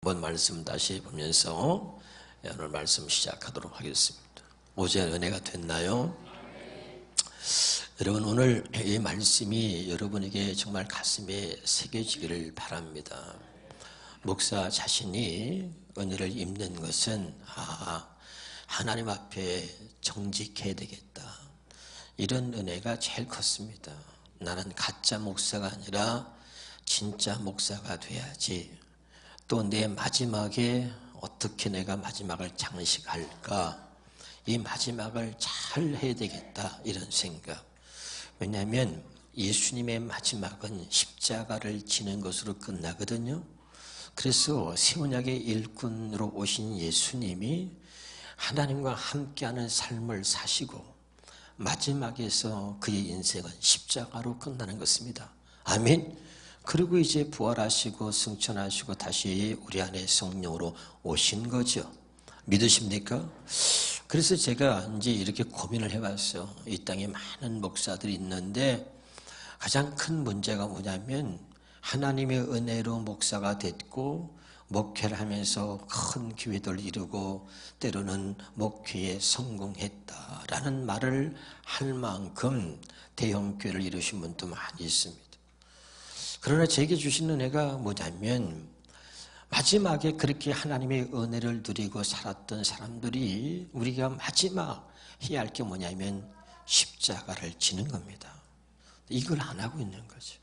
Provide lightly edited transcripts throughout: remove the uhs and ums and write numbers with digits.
본 말씀 다시 보면서 오늘 말씀 시작하도록 하겠습니다. 어제 은혜가 됐나요? 여러분, 오늘 이 말씀이 여러분에게 정말 가슴에 새겨지기를 바랍니다. 목사 자신이 은혜를 입는 것은 하나님 앞에 정직해야 되겠다, 이런 은혜가 제일 컸습니다. 나는 가짜 목사가 아니라 진짜 목사가 돼야지, 또 내 마지막에 어떻게 내가 마지막을 장식할까, 이 마지막을 잘 해야 되겠다, 이런 생각. 왜냐하면 예수님의 마지막은 십자가를 지는 것으로 끝나거든요. 그래서 새 언약의 일꾼으로 오신 예수님이 하나님과 함께하는 삶을 사시고 마지막에서 그의 인생은 십자가로 끝나는 것입니다. 아멘. 그리고 이제 부활하시고 승천하시고 다시 우리 안에 성령으로 오신 거죠. 믿으십니까? 그래서 제가 이제 이렇게 고민을 해봤어요. 이 땅에 많은 목사들이 있는데 가장 큰 문제가 뭐냐면, 하나님의 은혜로 목사가 됐고 목회를 하면서 큰 교회들을 이루고 때로는 목회에 성공했다라는 말을 할 만큼 대형 교회를 이루신 분도 많이 있습니다. 그러나 제게 주신 은혜가 뭐냐면, 마지막에 그렇게 하나님의 은혜를 누리고 살았던 사람들이 우리가 마지막 해야 할 게 뭐냐면 십자가를 지는 겁니다. 이걸 안 하고 있는 거죠.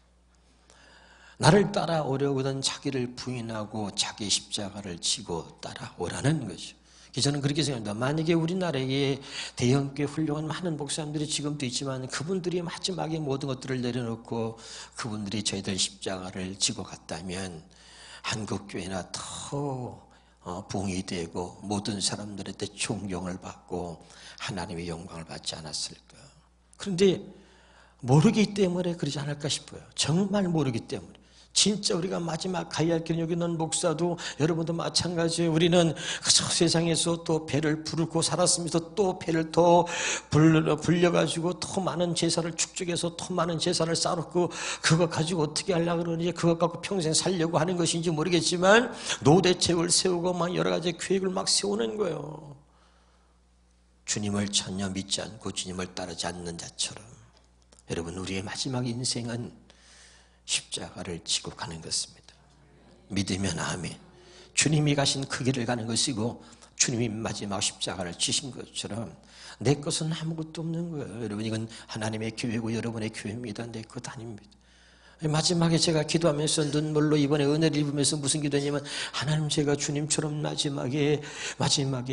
나를 따라오려거든 자기를 부인하고 자기 십자가를 지고 따라오라는 거죠. 저는 그렇게 생각합니다. 만약에 우리나라에 대형교회 훌륭한 많은 목사님들이 지금도 있지만 그분들이 마지막에 모든 것들을 내려놓고 그분들이 저희들 십자가를 지고 갔다면 한국교회나 더 부흥이 되고 모든 사람들한테 존경을 받고 하나님의 영광을 받지 않았을까. 그런데 모르기 때문에 그러지 않을까 싶어요. 정말 모르기 때문에. 진짜 우리가 마지막 가야 할 길은, 여기 있는 목사도 여러분도 마찬가지예요. 우리는 그저 세상에서 또 배를 부르고 살았으면서 또 배를 더 불려가지고 더 많은 제사를 축적해서 더 많은 제사를 쌓았고, 그거 가지고 어떻게 하려고 그러는지, 그거 갖고 평생 살려고 하는 것인지 모르겠지만 노대책을 세우고 막 여러 가지 계획을 막 세우는 거예요. 주님을 전혀 믿지 않고 주님을 따르지 않는 자처럼. 여러분, 우리의 마지막 인생은 십자가를 지고 가는 것입니다. 믿으면 아멘. 주님이 가신 그 길을 가는 것이고 주님이 마지막 십자가를 지신 것처럼 내 것은 아무것도 없는 거예요. 여러분, 이건 하나님의 교회고 여러분의 교회입니다. 내 것 아닙니다. 마지막에 제가 기도하면서 눈물로 이번에 은혜를 입으면서 무슨 기도했냐면, 하나님, 제가 주님처럼 마지막에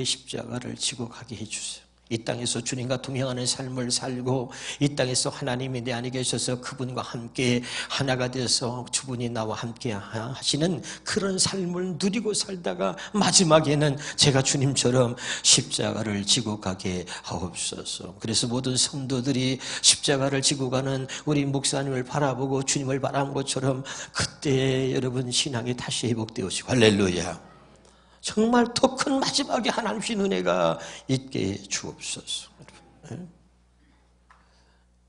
십자가를 지고 가게 해주세요. 이 땅에서 주님과 동행하는 삶을 살고 이 땅에서 하나님이 내 안에 계셔서 그분과 함께 하나가 되어서 주분이 나와 함께 하시는 그런 삶을 누리고 살다가 마지막에는 제가 주님처럼 십자가를 지고 가게 하옵소서. 그래서 모든 성도들이 십자가를 지고 가는 우리 목사님을 바라보고 주님을 바라본 것처럼 그때 여러분 신앙이 다시 회복되어지고, 할렐루야. 정말 더 큰 마지막에 하나님 주신 은혜가 있게 주옵소서.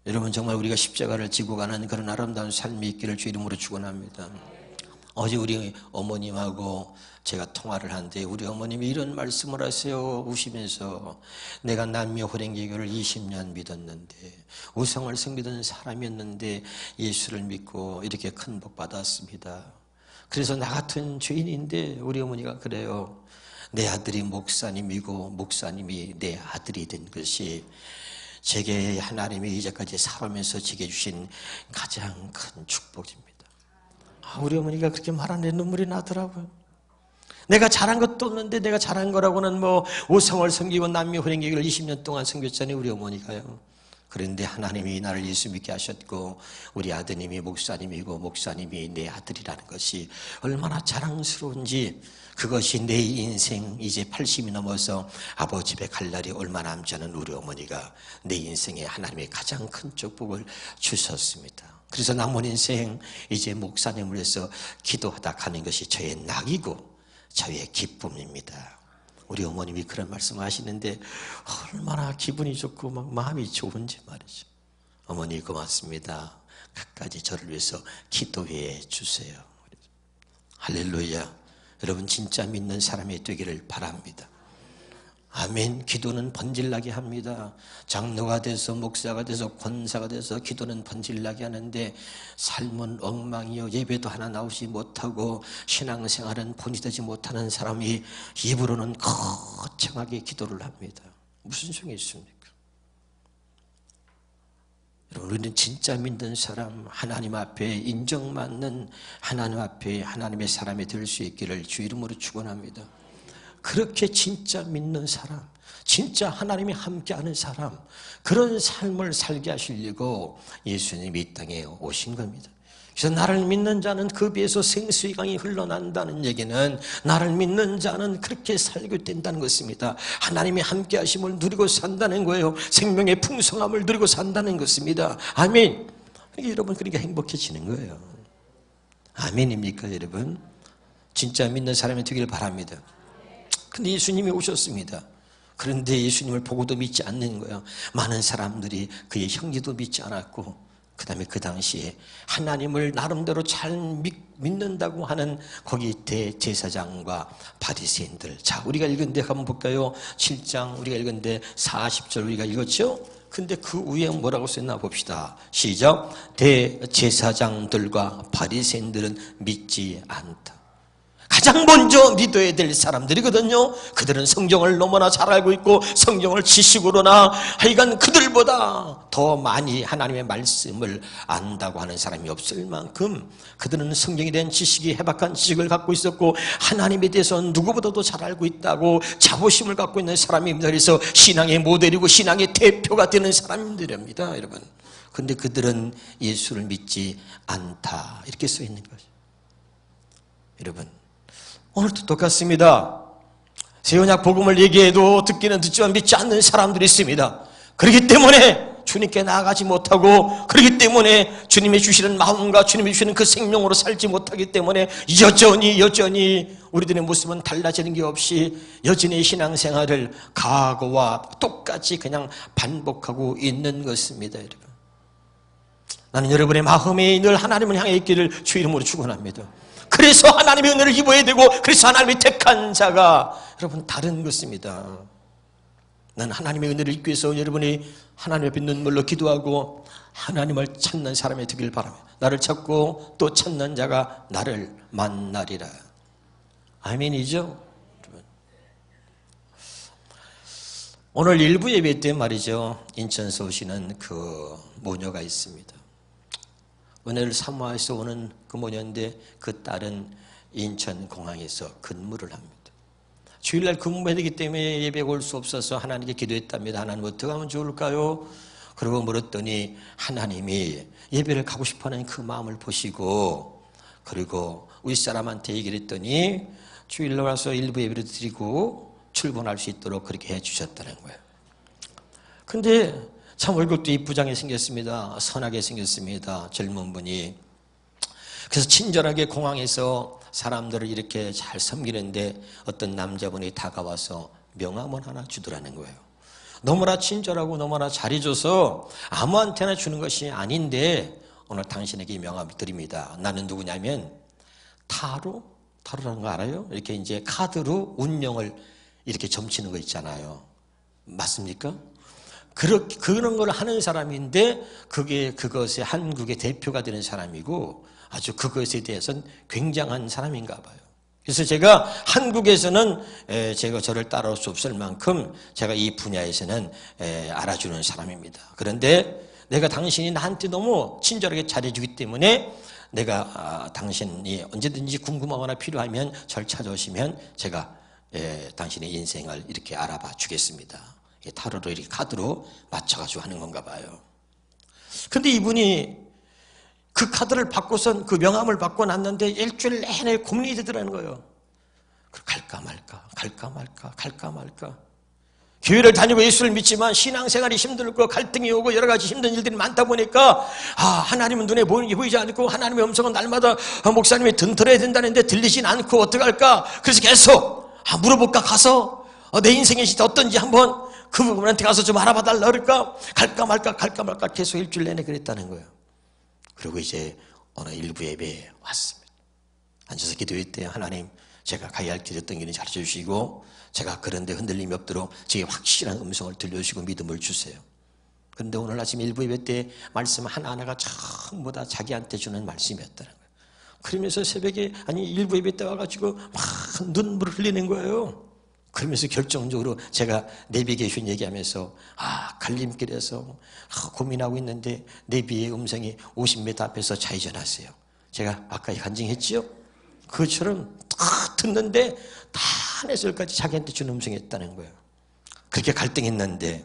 여러분, 정말 우리가 십자가를 지고 가는 그런 아름다운 삶이 있기를 주 이름으로 축원합니다. 어제 우리 어머님하고 제가 통화를 하는데 우리 어머님이 이런 말씀을 하세요. 우시면서, 내가 남미 호랭개교를 20년 믿었는데, 우상을 섬기던 사람이었는데 예수를 믿고 이렇게 큰 복 받았습니다. 그래서 나 같은 죄인인데 우리 어머니가 그래요. 내 아들이 목사님이고 목사님이 내 아들이 된 것이 제게 하나님이 이제까지 살아오면서 제게 주신 가장 큰 축복입니다. 우리 어머니가 그렇게 말하는데 눈물이 나더라고요. 내가 잘한 것도 없는데 내가 잘한 거라고는 뭐 우상을 섬기고 남미 호랭개교를 20년 동안 섬겼잖아요, 우리 어머니가요. 그런데 하나님이 나를 예수 믿게 하셨고 우리 아드님이 목사님이고 목사님이 내 아들이라는 것이 얼마나 자랑스러운지, 그것이 내 인생 이제 80이 넘어서 아버지 집에 갈 날이 얼마 남지 않은 우리 어머니가 내 인생에 하나님의 가장 큰 축복을 주셨습니다. 그래서 남은 인생 이제 목사님을 위해서 기도하다 가는 것이 저의 낙이고 저의 기쁨입니다. 우리 어머님이 그런 말씀을 하시는데 얼마나 기분이 좋고 막 마음이 좋은지 말이죠. 어머니 고맙습니다. 끝까지 저를 위해서 기도해 주세요. 할렐루야. 여러분 진짜 믿는 사람이 되기를 바랍니다. 아멘. 기도는 번질나게 합니다. 장로가 돼서 목사가 돼서 권사가 돼서 기도는 번질나게 하는데 삶은 엉망이요, 예배도 하나 나오지 못하고 신앙생활은 본이 되지 못하는 사람이 입으로는 거창하게 기도를 합니다. 무슨 소용이 있습니까? 여러분, 우리는 진짜 믿는 사람, 하나님 앞에 인정받는, 하나님 앞에 하나님의 사람이 될 수 있기를 주 이름으로 축원합니다. 그렇게 진짜 믿는 사람, 진짜 하나님이 함께하는 사람, 그런 삶을 살게 하시려고 예수님이 이 땅에 오신 겁니다. 그래서 나를 믿는 자는 그 비에서 생수의 강이 흘러난다는 얘기는 나를 믿는 자는 그렇게 살게 된다는 것입니다. 하나님이 함께하심을 누리고 산다는 거예요. 생명의 풍성함을 누리고 산다는 것입니다. 아멘. 여러분, 그러니까 행복해지는 거예요. 아멘입니까 여러분? 진짜 믿는 사람이 되길 바랍니다. 근데 예수님이 오셨습니다. 그런데 예수님을 보고도 믿지 않는 거예요. 많은 사람들이 그의 형제도 믿지 않았고, 그 다음에 그 당시에 하나님을 나름대로 잘 믿는다고 하는 거기 대제사장과 바리새인들. 자, 우리가 읽은 데 한번 볼까요? 7장 우리가 읽은 데 40절 우리가 읽었죠? 근데 그 위에 뭐라고 썼나 봅시다. 시작. 대제사장들과 바리새인들은 믿지 않다. 가장 먼저 믿어야 될 사람들이거든요. 그들은 성경을 너무나 잘 알고 있고 성경을 지식으로나 하여간 그들보다 더 많이 하나님의 말씀을 안다고 하는 사람이 없을 만큼 그들은 성경에 대한 지식이 해박한 지식을 갖고 있었고 하나님에 대해서 누구보다도 잘 알고 있다고 자부심을 갖고 있는 사람입니다. 그래서 신앙의 모델이고 신앙의 대표가 되는 사람들입니다, 여러분. 그런데 그들은 예수를 믿지 않다, 이렇게 써 있는 거죠. 여러분, 오늘도 똑같습니다. 새 언약 복음을 얘기해도 듣기는 듣지만 믿지 않는 사람들이 있습니다. 그렇기 때문에 주님께 나아가지 못하고, 그렇기 때문에 주님이 주시는 마음과 주님이 주시는 그 생명으로 살지 못하기 때문에 여전히 우리들의 모습은 달라지는 게 없이 여전히 신앙생활을 과거와 똑같이 그냥 반복하고 있는 것입니다. 여러분, 나는 여러분의 마음이 늘 하나님을 향해 있기를 주 이름으로 축원합니다. 그래서 하나님의 은혜를 입어야 되고, 그래서 하나님이 택한 자가 여러분 다른 것입니다. 난 하나님의 은혜를 입기 위해서 여러분이 하나님 앞에 눈물로 기도하고 하나님을 찾는 사람이 되길 바랍니다. 나를 찾고 또 찾는 자가 나를 만나리라. 아멘이죠? 오늘 일부 예배 때 말이죠, 인천서 오시는 그 모녀가 있습니다. 은혜를 사모해서 오는 그 모녀인데 그 딸은 인천공항에서 근무를 합니다. 주일날 근무해야 되기 때문에 예배가 올 수 없어서 하나님께 기도했답니다. 하나님 어떻게 하면 좋을까요? 그러고 물었더니 하나님이 예배를 가고 싶어하는 그 마음을 보시고, 그리고 윗사람한테 얘기를 했더니 주일날 와서 일부 예배를 드리고 출근할 수 있도록 그렇게 해주셨다는 거예요. 근데 참 얼굴도 이쁘장하게 생겼습니다. 선하게 생겼습니다. 젊은 분이. 그래서 친절하게 공항에서 사람들을 이렇게 잘 섬기는데 어떤 남자분이 다가와서 명함을 하나 주더라는 거예요. 너무나 친절하고 너무나 잘해줘서 아무한테나 주는 것이 아닌데 오늘 당신에게 명함을 드립니다. 나는 누구냐면 타로라는 거 알아요? 이렇게 이제 카드로 운명을 이렇게 점치는 거 있잖아요. 맞습니까? 그런 걸 하는 사람인데 그것의 한국의 대표가 되는 사람이고 아주 그것에 대해서는 굉장한 사람인가 봐요. 그래서 제가 한국에서는 제가 저를 따라올 수 없을 만큼 제가 이 분야에서는 알아주는 사람입니다. 그런데 내가 당신이 나한테 너무 친절하게 잘해주기 때문에 내가 당신이 언제든지 궁금하거나 필요하면 저를 찾아오시면 제가 당신의 인생을 이렇게 알아봐 주겠습니다. 타로로 이렇게 카드로 맞춰가지고 하는 건가 봐요. 근데 이분이 그 카드를 받고선 그 명함을 받고 났는데 일주일 내내 고민이 되더라는 거예요. 갈까 말까. 교회를 다니고 예수를 믿지만 신앙생활이 힘들고 갈등이 오고 여러 가지 힘든 일들이 많다 보니까 하나님은 눈에 보이지 않고 하나님의 음성은 날마다 목사님이 들어야 된다는데 들리진 않고 어떡할까. 그래서 계속 물어볼까, 가서 내 인생이 어떤지 한번 그분한테 가서 좀 알아봐 달라 그럴까? 갈까 말까 계속 일주일 내내 그랬다는 거예요. 그리고 이제 어느 일부 예배에 왔습니다. 앉아서 기도했대요. 하나님, 제가 가야 할 길이 어떤 길인지 가르쳐 주시고 제가 그런데 흔들림이 없도록 제게 확실한 음성을 들려주시고 믿음을 주세요. 그런데 오늘 아침 일부 예배 때 말씀 하나하나가 전부 다 자기한테 주는 말씀이었다는 거예요. 그러면서 새벽에 일부 예배 때 와가지고 막 눈물을 흘리는 거예요. 그러면서 결정적으로 제가 내비게이션 얘기하면서 갈림길에서 고민하고 있는데 내비의 음성이 50m 앞에서 좌회전하세요. 제가 아까 간증했지요? 그것처럼 딱 듣는데 다 하늘에서까지 자기한테 준 음성이었다는 거예요. 그렇게 갈등했는데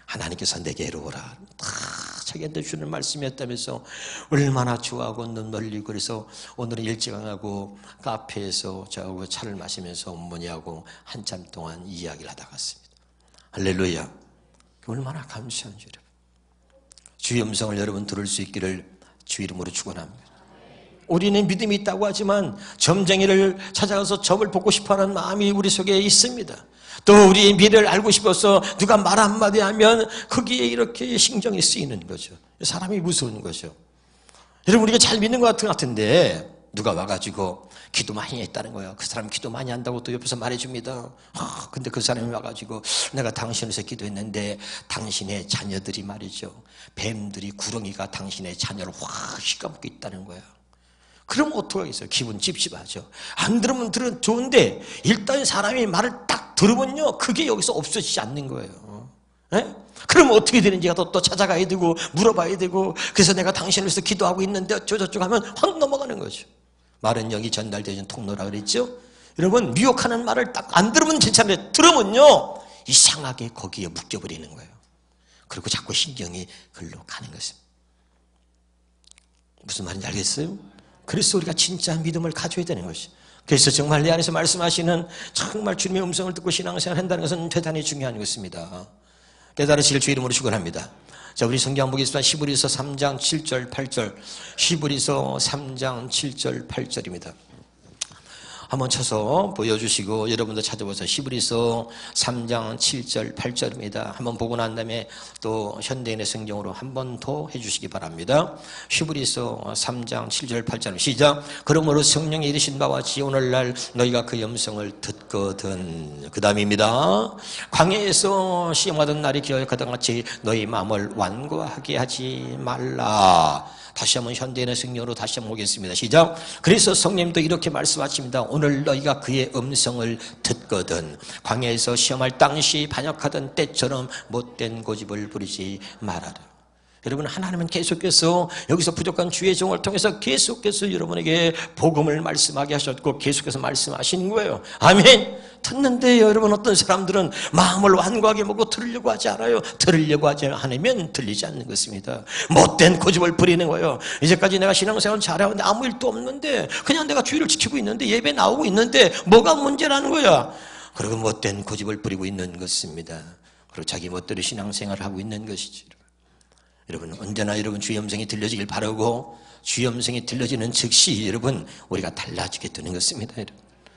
하나님께서 내게로 오라 다 자기한테 주는 말씀이었다면서 얼마나 좋아하고 눈물리고 그래서 오늘은 일찍 안 가고 카페에서 저하고 차를 마시면서 어머니하고 한참 동안 이야기를 하다 갔습니다. 할렐루야. 얼마나 감사한지 여러분. 주의 음성을 여러분 들을 수 있기를 주 이름으로 축원합니다. 우리는 믿음이 있다고 하지만 점쟁이를 찾아가서 점을 보고 싶어하는 마음이 우리 속에 있습니다. 또 우리의 미래를 알고 싶어서 누가 말 한마디 하면 거기에 이렇게 신경이 쓰이는 거죠. 사람이 무서운 거죠. 여러분 우리가 잘 믿는 것 같은데 누가 와가지고 기도 많이 했다는 거예요. 그 사람 기도 많이 한다고 또 옆에서 말해줍니다. 근데 그 사람이 와가지고 내가 당신을 위해서 기도했는데 당신의 자녀들이 말이죠. 뱀들이 구렁이가 당신의 자녀를 확 휘감고 있다는 거예요. 그럼 어떡하겠어요? 기분 찝찝하죠. 안 들으면 좋은데 일단 사람이 말을 딱 들으면요 그게 여기서 없어지지 않는 거예요. 네? 그럼 어떻게 되는지가 또 찾아가야 되고 물어봐야 되고 그래서 내가 당신을 위해서 기도하고 있는데 어쩌고저쩌고 하면 확 넘어가는 거죠. 말은 영이 전달되는 통로라 그랬죠. 여러분 미혹하는 말을 딱 안 들으면 괜찮은데 들으면요 이상하게 거기에 묶여버리는 거예요. 그리고 자꾸 신경이 글로 가는 것입니다. 무슨 말인지 알겠어요? 그래서 우리가 진짜 믿음을 가져야 되는 것이. 그래서 정말 내 안에서 말씀하시는 정말 주님의 음성을 듣고 신앙생활 한다는 것은 대단히 중요한 것입니다. 깨달으시길 주 이름으로 축원합니다. 자, 우리 성경 보겠습니다. 히브리서 3장 7절 8절. 히브리서 3장 7절 8절입니다. 한번 쳐서 보여주시고 여러분도 찾아보세요. 히브리서 3장 7절 8절입니다. 한번 보고 난 다음에 또 현대인의 성경으로 한 번 더 해주시기 바랍니다. 히브리서 3장 7절 8절 시작. 그러므로 성령이 이르신 바와 같이 오늘날 너희가 그 음성을 듣거든. 그 다음입니다. 광야에서 시험하던 날이 기억하던 같이 너희 마음을 완고하게 하지 말라. 다시 한번 현대인의 성경으로 다시 한번 보겠습니다. 시작. 그래서 성령님도 이렇게 말씀하십니다. 오늘 너희가 그의 음성을 듣거든 광야에서 시험할 당시 반역하던 때처럼 못된 고집을 부리지 말아라. 여러분 하나님은 계속해서 여기서 부족한 주의 종을 통해서 계속해서 여러분에게 복음을 말씀하게 하셨고 계속해서 말씀하시는 거예요. 아멘. 듣는데 여러분 어떤 사람들은 마음을 완고하게 먹고 들으려고 하지 않아요. 들으려고 하지 않으면 들리지 않는 것입니다. 못된 고집을 부리는 거예요. 이제까지 내가 신앙생활 잘하는데 아무 일도 없는데 그냥 내가 주의를 지키고 있는데 예배 나오고 있는데 뭐가 문제라는 거야. 그리고 못된 고집을 부리고 있는 것입니다. 그리고 자기 멋대로 신앙생활을 하고 있는 것이죠. 여러분 언제나 여러분 주의 음성이 들려지길 바라고 주의 음성이 들려지는 즉시 여러분 우리가 달라지게 되는 것입니다. 여러분.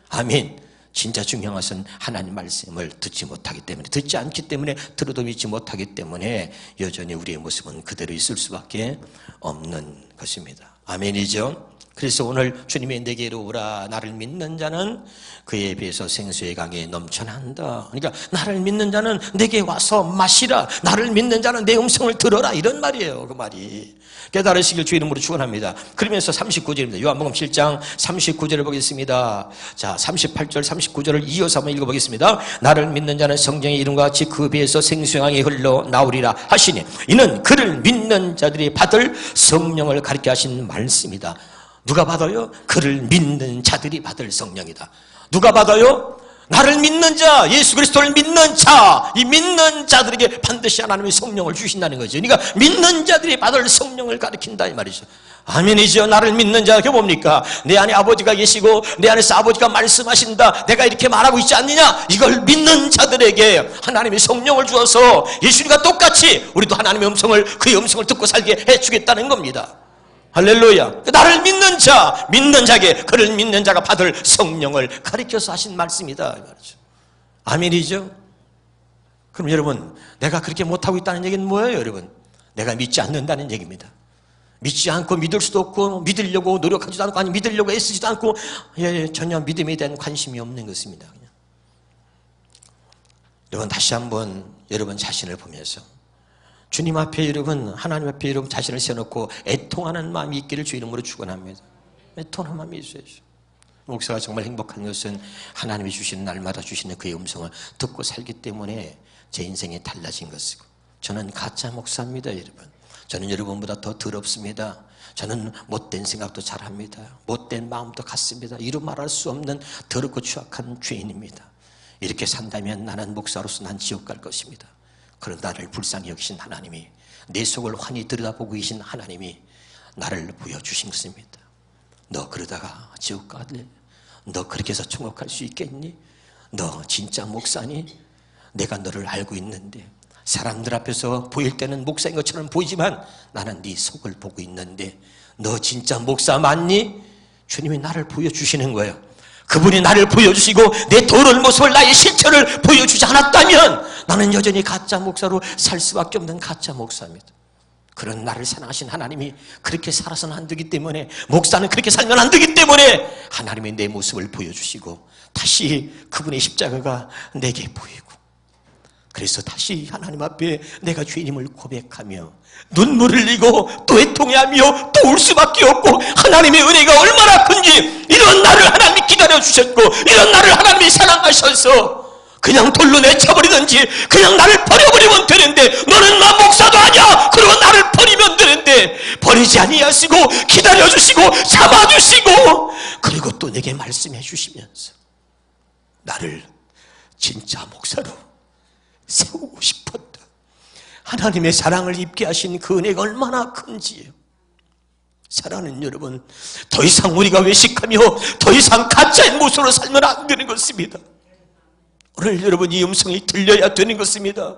아멘. 진짜 중요한 것은 하나님 말씀을 듣지 못하기 때문에 듣지 않기 때문에 들어도 믿지 못하기 때문에 여전히 우리의 모습은 그대로 있을 수밖에 없는 것입니다. 아멘이죠. 그래서 오늘 주님의 내게로 오라. 나를 믿는 자는 그에 비해서 생수의 강에 넘쳐난다. 그러니까 나를 믿는 자는 내게 와서 마시라. 나를 믿는 자는 내 음성을 들어라. 이런 말이에요. 그 말이. 깨달으시길 주 이름으로 축원합니다. 그러면서 39절입니다. 요한복음 7장 39절을 보겠습니다. 자, 38절 39절을 이어서 한번 읽어보겠습니다. 나를 믿는 자는 성경의 이름과 같이 그 배에서 생수의 강이 흘러 나오리라 하시니 이는 그를 믿는 자들이 받을 성령을 가르쳐 하신 말씀이다. 누가 받아요? 그를 믿는 자들이 받을 성령이다. 누가 받아요? 나를 믿는 자, 예수 그리스도를 믿는 자, 이 믿는 자들에게 반드시 하나님의 성령을 주신다는 거죠. 그러니까 믿는 자들이 받을 성령을 가리킨다 이 말이죠. 아멘이죠. 나를 믿는 자, 그게 뭡니까? 내 안에 아버지가 계시고 내 안에서 아버지가 말씀하신다. 내가 이렇게 말하고 있지 않느냐? 이걸 믿는 자들에게 하나님의 성령을 주어서 예수님과 똑같이 우리도 하나님의 음성을, 그의 음성을 듣고 살게 해주겠다는 겁니다. 할렐루야. 나를 믿는 자, 믿는 자에게 그를 믿는 자가 받을 성령을 가리켜서 하신 말씀이다 이 말이죠. 아멘이죠. 그럼 여러분 내가 그렇게 못하고 있다는 얘기는 뭐예요? 여러분 내가 믿지 않는다는 얘기입니다. 믿지 않고 믿을 수도 없고 믿으려고 노력하지도 않고 아니 믿으려고 애쓰지도 않고 전혀 믿음에 대한 관심이 없는 것입니다. 그냥. 여러분 다시 한번 여러분 자신을 보면서 주님 앞에 여러분 하나님 앞에 여러분 자신을 세워놓고 애통하는 마음이 있기를 주 이름으로 축원합니다. 애통하는 마음이 있어야죠. 목사가 정말 행복한 것은 하나님이 주시는 날마다 주시는 그의 음성을 듣고 살기 때문에 제 인생이 달라진 것이고 저는 가짜 목사입니다. 여러분 저는 여러분보다 더 더럽습니다. 저는 못된 생각도 잘합니다. 못된 마음도 갖습니다. 이루 말할 수 없는 더럽고 추악한 죄인입니다. 이렇게 산다면 나는 목사로서 난 지옥 갈 것입니다. 그런 나를 불쌍히 여기신 하나님이 내 속을 환히 들여다보고 계신 하나님이 나를 보여주신 것입니다. 너 그러다가 지옥 갈래? 너 그렇게 해서 천국 수 있겠니? 너 진짜 목사니? 내가 너를 알고 있는데 사람들 앞에서 보일 때는 목사인 것처럼 보이지만 나는 네 속을 보고 있는데 너 진짜 목사 맞니? 주님이 나를 보여주시는 거예요. 그분이 나를 보여주시고 내 더러운 모습을 나의 실체를 보여주지 않았다면 나는 여전히 가짜 목사로 살 수밖에 없는 가짜 목사입니다. 그런 나를 사랑하신 하나님이 그렇게 살아서는 안 되기 때문에 목사는 그렇게 살면 안 되기 때문에 하나님이 내 모습을 보여주시고 다시 그분의 십자가가 내게 보이고 그래서 다시 하나님 앞에 내가 죄인임을 고백하며 눈물을 흘리고 또 애통해하며 또 울 수밖에 없고 하나님의 은혜가 얼마나 큰지 이런 나를 하나님이 기다려주셨고 이런 나를 하나님이 사랑하셔서 그냥 돌로 내쳐버리든지 그냥 나를 버려버리면 되는데 너는 나 목사도 아니야 그리고 나를 버리면 되는데 버리지 아니하시고 기다려주시고 잡아주시고 그리고 또 내게 말씀해 주시면서 나를 진짜 목사로 세우고 싶었다. 하나님의 사랑을 입게 하신 그 은혜가 얼마나 큰지요. 사랑하는 여러분 더 이상 우리가 외식하며 더 이상 가짜의 모습으로 살면 안 되는 것입니다. 오늘 여러분 이 음성이 들려야 되는 것입니다.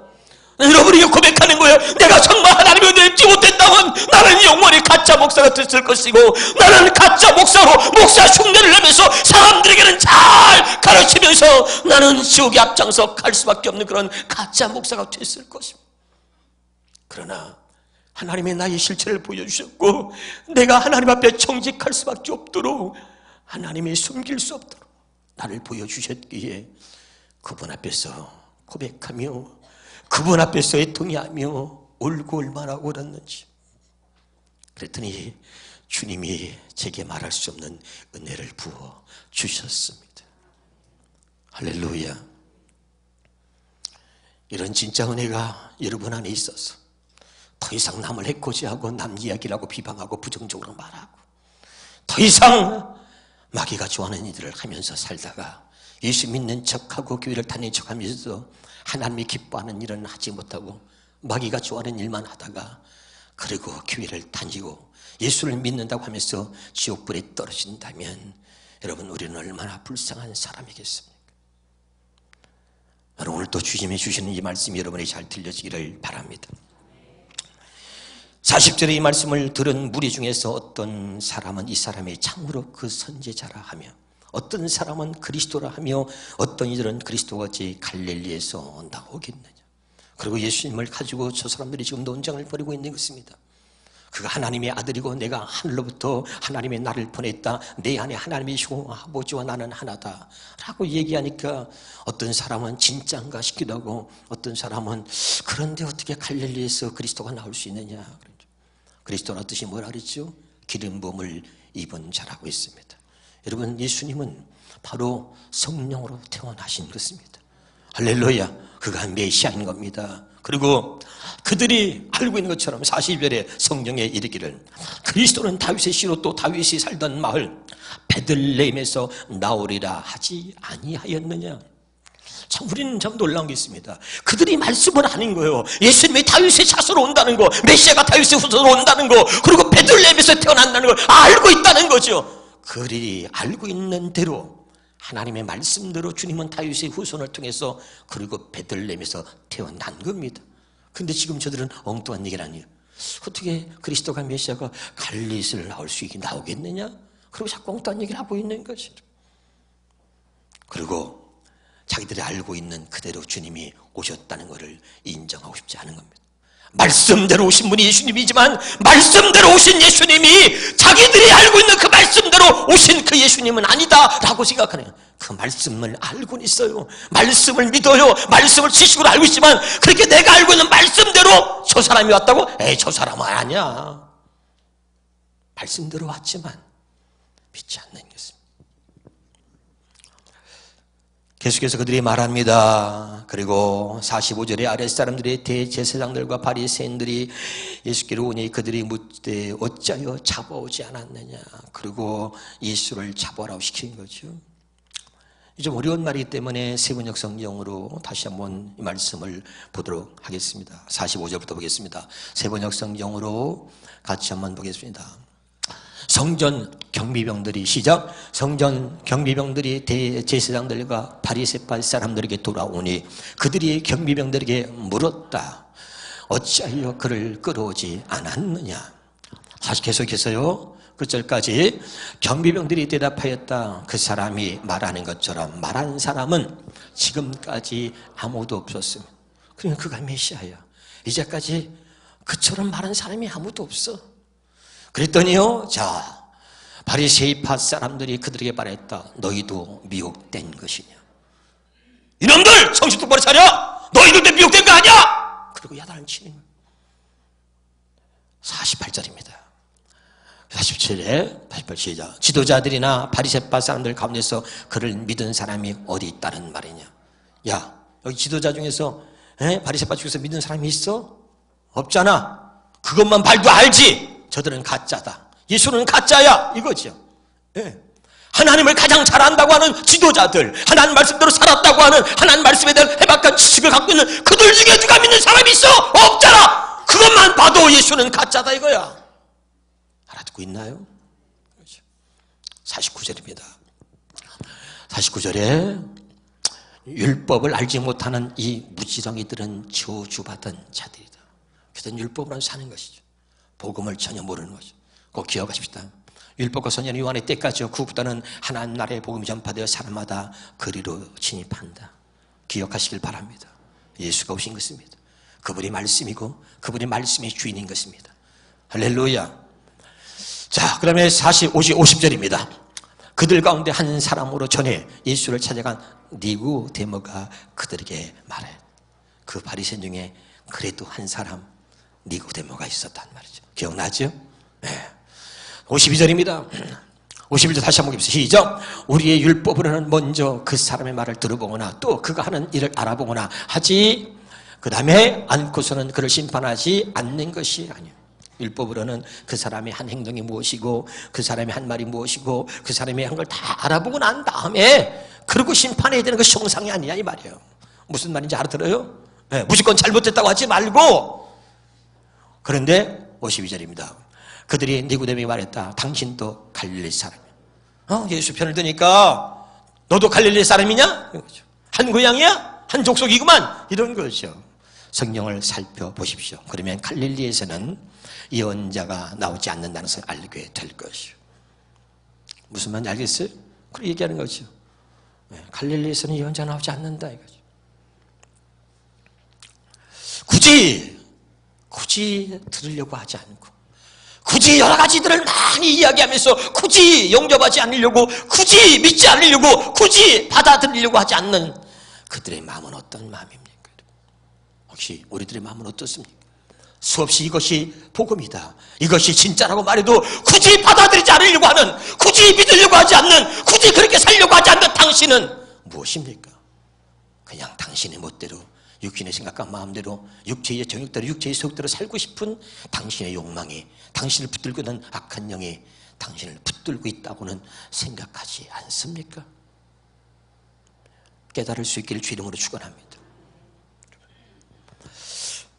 여러분이 고백하는 거예요. 내가 정말 하나님의 은혜를 입지 못했다면 나는 영원히 가짜 목사가 됐을 것이고 나는 가짜 목사로 목사 흉내를 내면서 사람들에게는 잘 가르치면서 나는 지옥에 앞장서 갈 수밖에 없는 그런 가짜 목사가 됐을 것입니다. 그러나 하나님의 나의 실체를 보여주셨고 내가 하나님 앞에 정직할 수밖에 없도록 하나님이 숨길 수 없도록 나를 보여주셨기에 그분 앞에서 고백하며 그분 앞에서 애통해하며 울고 얼마나 울었는지 그랬더니 주님이 제게 말할 수 없는 은혜를 부어 주셨습니다. 할렐루야. 이런 진짜 은혜가 여러분 안에 있어서 더 이상 남을 해코지하고 남 이야기를 하고 비방하고 부정적으로 말하고 더 이상 마귀가 좋아하는 일들을 하면서 살다가 예수 믿는 척하고 교회를 다니는 척하면서 하나님이 기뻐하는 일은 하지 못하고 마귀가 좋아하는 일만 하다가 그리고 교회를 다니고 예수를 믿는다고 하면서 지옥불에 떨어진다면 여러분 우리는 얼마나 불쌍한 사람이겠습니까? 여러분 오늘 또 주님이 주시는 이 말씀이 여러분에게 잘 들려지기를 바랍니다. 40절에 이 말씀을 들은 무리 중에서 어떤 사람은 이 사람이 참으로 그 선지자라 하며 어떤 사람은 그리스도라 하며 어떤 이들은 그리스도가 제 갈릴리에서 나오겠느냐. 그리고 예수님을 가지고 저 사람들이 지금 논쟁을 벌이고 있는 것입니다. 그가 하나님의 아들이고 내가 하늘로부터 하나님의 나를 보냈다. 내 안에 하나님이시고 아버지와 나는 하나다 라고 얘기하니까 어떤 사람은 진짠가 싶기도 하고 어떤 사람은 그런데 어떻게 갈릴리에서 그리스도가 나올 수 있느냐. 그리스도라는 뜻이 뭐라 그랬죠? 기름 부음을 입은 자라고 했습니다. 여러분 예수님은 바로 성령으로 태어나신 것입니다. 할렐루야. 그가 메시아인 겁니다. 그리고 그들이 알고 있는 것처럼 40절에 성경에 이르기를 그리스도는 다윗의 씨로 또 다윗이 살던 마을 베들레헴에서 나오리라 하지 아니하였느냐. 참 우리는 참 놀라운 게 있습니다. 그들이 말씀을 하는 거예요. 예수님이 다윗의 자손으로 온다는 거, 메시아가 다윗의 후손으로 온다는 거, 그리고 베들레헴에서 태어난다는 걸 알고 있다는 거죠. 그들이 알고 있는 대로 하나님의 말씀대로 주님은 다윗의 후손을 통해서 그리고 베들레헴에서 태어난 겁니다. 근데 지금 저들은 엉뚱한 얘기를 하네요. 어떻게 그리스도가 메시아가 갈릴리에서 나올 수 있게 나오겠느냐? 그리고 자꾸 엉뚱한 얘기를 하고 있는 것이죠. 그리고 자기들이 알고 있는 그대로 주님이 오셨다는 것을 인정하고 싶지 않은 겁니다. 말씀대로 오신 분이 예수님이지만 말씀대로 오신 예수님이 자기들이 알고 있는 그 말씀대로 오신 그 예수님은 아니다라고 생각하네요. 그 말씀을 알고는 있어요. 말씀을 믿어요. 말씀을 지식으로 알고 있지만 그렇게 내가 알고 있는 말씀대로 저 사람이 왔다고? 에이, 저 사람은 아니야. 말씀대로 왔지만 믿지 않는 것입니다. 계속해서 그들이 말합니다. 그리고 45절에 아랫사람들의 대제사장들과 바리새인들이 예수께로 오니 그들이 묻되 어찌하여 잡아오지 않았느냐. 그리고 예수를 잡아오라고 시킨 거죠. 좀 어려운 말이기 때문에 세번역 성경으로 다시 한번 이 말씀을 보도록 하겠습니다. 45절부터 보겠습니다. 세번역 성경으로 같이 한번 보겠습니다. 성전 경비병들이 시작. 성전 경비병들이 대제사장들과 바리새파 사람들에게 돌아오니 그들이 경비병들에게 물었다. 어찌하여 그를 끌어오지 않았느냐. 다시 계속해서요. 그 절까지 경비병들이 대답하였다. 그 사람이 말하는 것처럼 말한 사람은 지금까지 아무도 없었습니다. 그러면 그가 메시아야. 이제까지 그처럼 말한 사람이 아무도 없어. 그랬더니요, 자, 바리새파 사람들이 그들에게 말했다. 너희도 미혹된 것이냐. 이놈들 정신 똑바로 차려. 너희들도 미혹된 거 아니야. 그리고 야단을 치는 거예요. 48절입니다 47에 88 시작. 지도자들이나 바리새파 사람들 가운데서 그를 믿은 사람이 어디 있다는 말이냐. 야, 여기 지도자 중에서 바리새파 중에서 믿는 사람이 있어? 없잖아. 그것만 봐도 알지. 저들은 가짜다. 예수는 가짜야. 이거죠. 예. 하나님을 가장 잘 안다고 하는 지도자들, 하나님 말씀대로 살았다고 하는 하나님 말씀에 대한 해박한 지식을 갖고 있는 그들 중에 누가 믿는 사람이 있어? 없잖아. 그것만 봐도 예수는 가짜다 이거야. 알아듣고 있나요? 49절입니다 49절에 율법을 알지 못하는 이 무지렁이들은 저주받은 자들이다. 그들은 율법으로 사는 것이죠. 복음을 전혀 모르는 거죠. 꼭 기억하십시다. 율법과 선지자 요한의 때까지 그보다는 하나님 나라의 복음이 전파되어 사람마다 그리로 진입한다. 기억하시길 바랍니다. 예수가 오신 것입니다. 그분이 말씀이고 그분이 말씀의 주인인 것입니다. 할렐루야. 자, 그러면 50절입니다. 그들 가운데 한 사람으로 전에 예수를 찾아간 니고데모가 그들에게 말해. 그 바리새인 중에 그래도 한 사람 니고데모가 있었단 말이죠. 기억나죠? 네. 52절입니다 52절 다시 한번 보겠습니다. 시작. 우리의 율법으로는 먼저 그 사람의 말을 들어보거나 또 그가 하는 일을 알아보거나 하지 그 다음에 않고서는 그를 심판하지 않는 것이 아니에요. 율법으로는 그 사람의 한 행동이 무엇이고 그 사람의 한 말이 무엇이고 그 사람이 한 걸 다 알아보고 난 다음에 그러고 심판해야 되는 것이 정상이 아니냐 이 말이에요. 무슨 말인지 알아들어요? 네, 무조건 잘못됐다고 하지 말고. 그런데 52절입니다. 그들이 니고데모에게 말했다. 당신도 갈릴리 사람이야. 예수 편을 드니까 너도 갈릴리 사람이냐? 한 고향이야? 한 족속이구만. 이런 거죠. 성경을 살펴보십시오. 그러면 갈릴리에서는 예언자가 나오지 않는다는 것을 알게 될 것이요. 무슨 말인지 알겠어요? 그렇게 얘기하는 거죠. 갈릴리에서는 예언자가 나오지 않는다 이거죠. 굳이 들으려고 하지 않고 굳이 여러 가지들을 많이 이야기하면서 굳이 영접하지 않으려고 굳이 믿지 않으려고 굳이 받아들이려고 하지 않는 그들의 마음은 어떤 마음입니까? 혹시 우리들의 마음은 어떻습니까? 수없이 이것이 복음이다, 이것이 진짜라고 말해도 굳이 받아들이지 않으려고 하는, 굳이 믿으려고 하지 않는, 굳이 그렇게 살려고 하지 않는 당신은 무엇입니까? 그냥 당신의 멋대로 육신의 생각과 마음대로 육체의 정욕대로 육체의 속대로 살고 싶은 당신의 욕망이, 당신을 붙들고 있는 악한 영이 당신을 붙들고 있다고는 생각하지 않습니까? 깨달을 수 있기를 주 이름으로 축원합니다.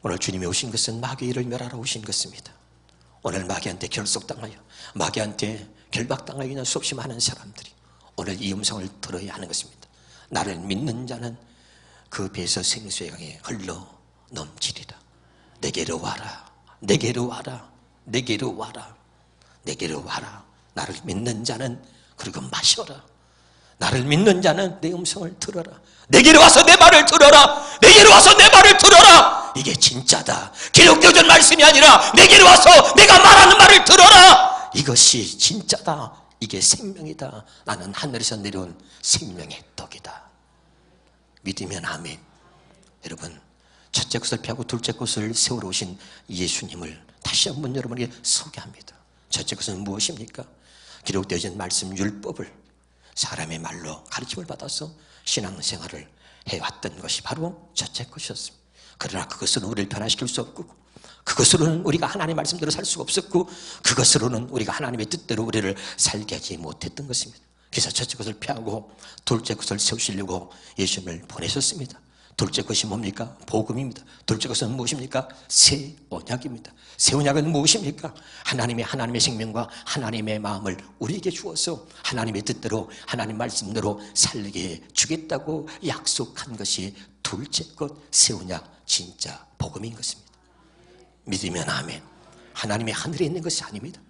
오늘 주님이 오신 것은 마귀의 일을 멸하러 오신 것입니다. 오늘 마귀한테 결속당하여 마귀한테 결박당하여 있는 수없이 많은 사람들이 오늘 이 음성을 들어야 하는 것입니다. 나를 믿는 자는 그 배에서 생수의 강에 흘러 넘치리라. 내게로 와라, 내게로 와라, 내게로 와라, 내게로 와라. 나를 믿는 자는 그리고 마셔라. 나를 믿는 자는 내 음성을 들어라. 내게로 와서 내 말을 들어라. 내게로 와서 내 말을 들어라. 이게 진짜다. 기록되어진 말씀이 아니라 내게로 와서 내가 말하는 말을 들어라. 이것이 진짜다. 이게 생명이다. 나는 하늘에서 내려온 생명의 떡이다. 믿으면 아멘. 여러분, 첫째 것을 피하고 둘째 것을 세우러 오신 예수님을 다시 한번 여러분에게 소개합니다. 첫째 것은 무엇입니까? 기록되어진 말씀 율법을 사람의 말로 가르침을 받아서 신앙생활을 해왔던 것이 바로 첫째 것이었습니다. 그러나 그것으로는 우리를 변화시킬 수 없고, 그것으로는 우리가 하나님의 말씀대로 살 수가 없었고, 그것으로는 우리가 하나님의 뜻대로 우리를 살게 하지 못했던 것입니다. 그래서 첫째 것을 피하고 둘째 것을 세우시려고 예수님을 보내셨습니다. 둘째 것이 뭡니까? 복음입니다. 둘째 것은 무엇입니까? 새 언약입니다. 새 언약은 무엇입니까? 하나님의 생명과 하나님의 마음을 우리에게 주어서 하나님의 뜻대로 하나님 말씀대로 살게 주겠다고 약속한 것이 둘째 것, 새 언약, 진짜 복음인 것입니다. 믿으면 아멘. 하나님의 하늘에 있는 것이 아닙니다.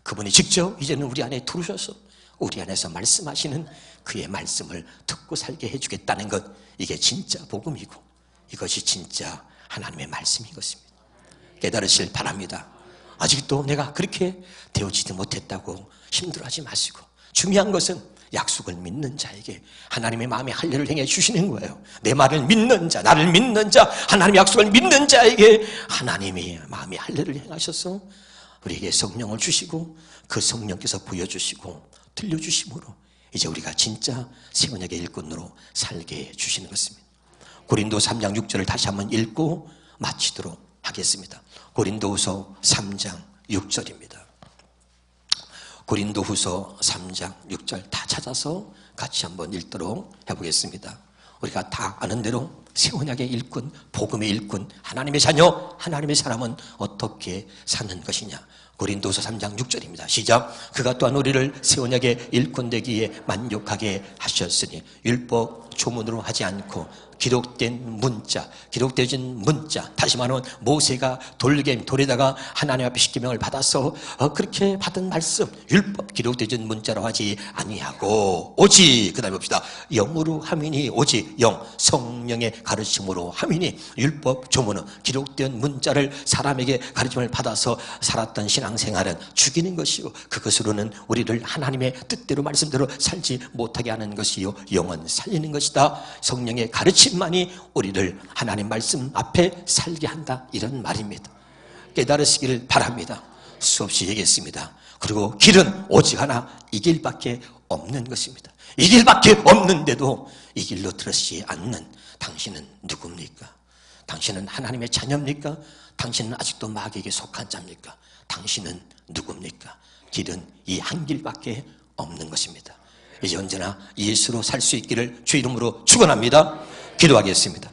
그분이 직접 이제는 우리 안에 들어오셔서 우리 안에서 말씀하시는 그의 말씀을 듣고 살게 해주겠다는 것, 이게 진짜 복음이고 이것이 진짜 하나님의 말씀인 것입니다. 깨달으실 바랍니다. 아직도 내가 그렇게 되어지지 못했다고 힘들어하지 마시고, 중요한 것은 약속을 믿는 자에게 하나님의 마음에 할 일을 행해 주시는 거예요. 내 말을 믿는 자, 나를 믿는 자, 하나님의 약속을 믿는 자에게 하나님의 마음에 할 일을 행하셔서 우리에게 성령을 주시고 그 성령께서 부여주시고 들려주심으로 이제 우리가 진짜 새 언약의 일꾼으로 살게 해주시는 것입니다. 고린도서 3장 6절을 다시 한번 읽고 마치도록 하겠습니다. 고린도후서 3장 6절입니다. 고린도후서 3장 6절 다 찾아서 같이 한번 읽도록 해보겠습니다. 우리가 다 아는 대로 새 언약의 일꾼, 복음의 일꾼, 하나님의 자녀, 하나님의 사람은 어떻게 사는 것이냐. 고린도서 3장 6절입니다. 시작. 그가 또한 우리를 새 언약의 일꾼 되기에 만족하게 하셨으니 율법 조문으로 하지 않고 기록된 문자, 기록되어진 문자, 다시 말하면 모세가 돌에다가 하나님 앞에 십계명을 받아서 그렇게 받은 말씀, 율법 기록되어진 문자로 하지 아니하고 오직, 그 다음에 봅시다, 영으로 함이니, 오직 영, 성령의 가르침으로 함이니, 율법 조문은 기록된 문자를 사람에게 가르침을 받아서 살았던 신앙생활은 죽이는 것이요, 그것으로는 우리를 하나님의 뜻대로 말씀대로 살지 못하게 하는 것이요, 영은 살리는 것이다. 성령의 가르침 만이 우리를 하나님 말씀 앞에 살게 한다, 이런 말입니다. 깨달으시기를 바랍니다. 수없이 얘기했습니다. 그리고 길은 오직 하나, 이 길밖에 없는 것입니다. 이 길밖에 없는데도 이 길로 들어서지 않는 당신은 누굽니까? 당신은 하나님의 자녀입니까? 당신은 아직도 마귀에게 속한 자입니까? 당신은 누굽니까? 길은 이 한 길밖에 없는 것입니다. 이제 언제나 예수로 살 수 있기를 주 이름으로 축원합니다. 기도하겠습니다.